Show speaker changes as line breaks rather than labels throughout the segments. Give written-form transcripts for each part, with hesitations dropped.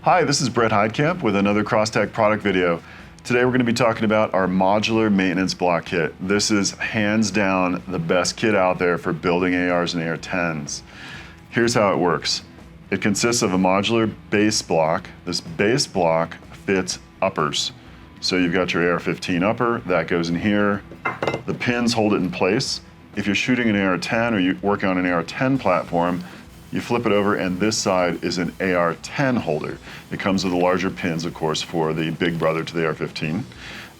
Hi, this is Brett Heidkamp with another Crosstac product video. Today we're going to be talking about our modular maintenance block kit. This is hands down the best kit out there for building ARs and AR-10s. Here's how it works. It consists of a modular base block. This base block fits uppers. So you've got your AR-15 upper, that goes in here. The pins hold it in place. If you're shooting an AR-10 or you're working on an AR-10 platform, you flip it over and this side is an AR-10 holder. It comes with the larger pins, of course, for the big brother to the AR-15.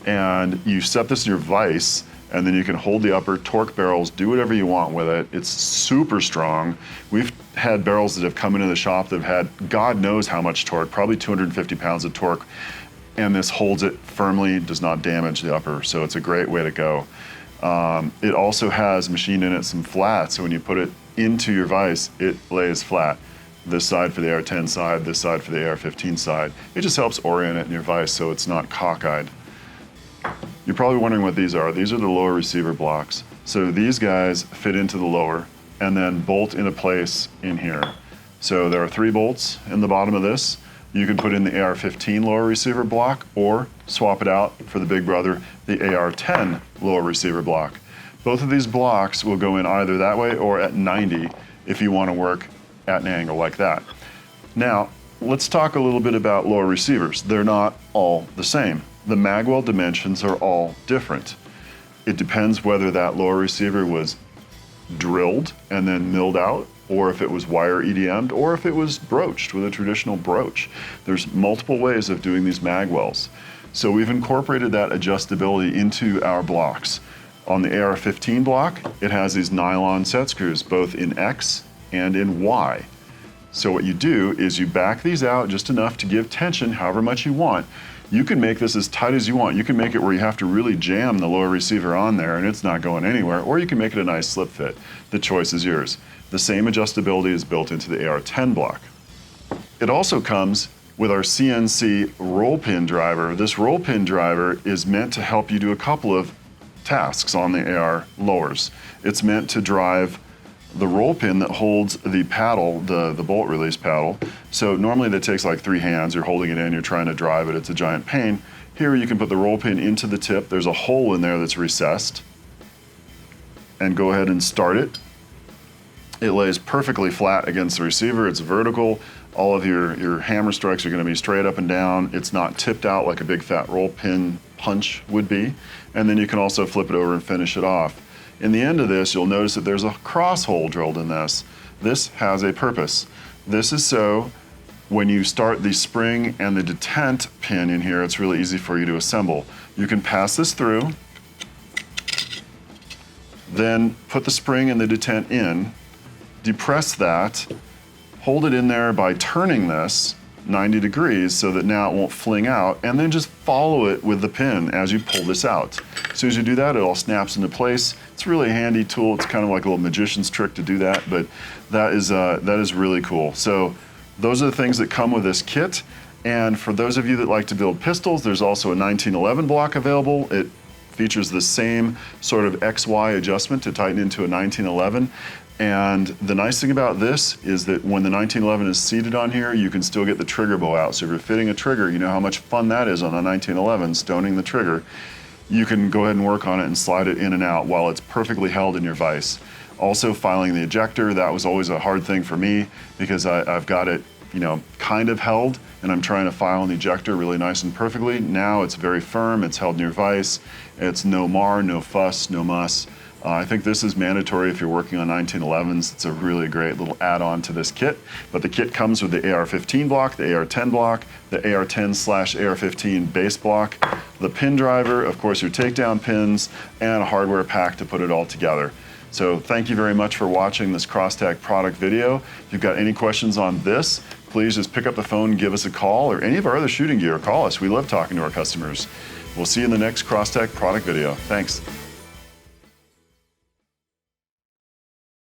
And you set this in your vise and then you can hold the upper, torque barrels, do whatever you want with it. It's super strong. We've had barrels that have come into the shop that have had God knows how much torque, probably 250 pounds of torque, and this holds it firmly, does not damage the upper, so it's a great way to go. It also has machined in it some flats, so when you put it into your vise, it lays flat. This side for the AR-10 side, this side for the AR-15 side. It just helps orient it in your vise so it's not cockeyed. You're probably wondering what these are. These are the lower receiver blocks. So these guys fit into the lower and then bolt into place in here. So there are 3 bolts in the bottom of this. You can put in the AR-15 lower receiver block or swap it out for the big brother, the AR-10 lower receiver block. Both of these blocks will go in either that way or at 90 if you want to work at an angle like that. Now, let's talk a little bit about lower receivers. They're not all the same. The magwell dimensions are all different. It depends whether that lower receiver was drilled and then milled out, or if it was wire EDM'd, or if it was broached with a traditional broach. There's multiple ways of doing these magwells. So we've incorporated that adjustability into our blocks. On the AR-15 block, it has these nylon set screws, both in X and in Y. So what you do is you back these out just enough to give tension however much you want. You can make this as tight as you want. You can make it where you have to really jam the lower receiver on there and it's not going anywhere, or you can make it a nice slip fit. The choice is yours. The same adjustability is built into the AR-10 block. It also comes with our Cnc Roll Pin Driver. This roll pin driver is meant to help you do a couple of tasks on the AR lowers. It's meant to drive the roll pin that holds the paddle, the bolt release paddle. So normally that takes like 3 hands, you're holding it in, you're trying to drive it, it's a giant pain. Here you can put the roll pin into the tip, there's a hole in there that's recessed, and go ahead and start it. It lays perfectly flat against the receiver, it's vertical, all of your hammer strikes are going to be straight up and down, it's not tipped out like a big fat roll pin punch would be, and then you can also flip it over and finish it off. In the end of this, you'll notice that there's a cross hole drilled in this. This has a purpose. This is so when you start the spring and the detent pin in here, it's really easy for you to assemble. You can pass this through, then put the spring and the detent in, depress that, hold it in there by turning this 90 degrees so that now it won't fling out, and then just follow it with the pin as you pull this out. As soon as you do that, it all snaps into place. It's a really handy tool. It's kind of like a little magician's trick to do that, but that is really cool. So those are the things that come with this kit. And for those of you that like to build pistols, there's also a 1911 block available. It features the same sort of XY adjustment to tighten into a 1911. And the nice thing about this is that when the 1911 is seated on here, you can still get the trigger bow out. So if you're fitting a trigger, you know how much fun that is on a 1911, stoning the trigger. You can go ahead and work on it and slide it in and out while it's perfectly held in your vise. Also, filing the ejector, that was always a hard thing for me because I've got it, kind of held, and I'm trying to file an ejector really nice and perfectly. Now it's very firm, it's held in your vise, it's no mar, no fuss, no muss. I think this is mandatory if you're working on 1911s. It's a really great little add-on to this kit. But the kit comes with the AR-15 block, the AR-10 block, the AR-10/AR-15 base block, the pin driver, of course your takedown pins, and a hardware pack to put it all together. So thank you very much for watching this Crosstac product video. If you've got any questions on this, please just pick up the phone and give us a call, or any of our other shooting gear, call us. We love talking to our customers. We'll see you in the next Crosstac product video. Thanks.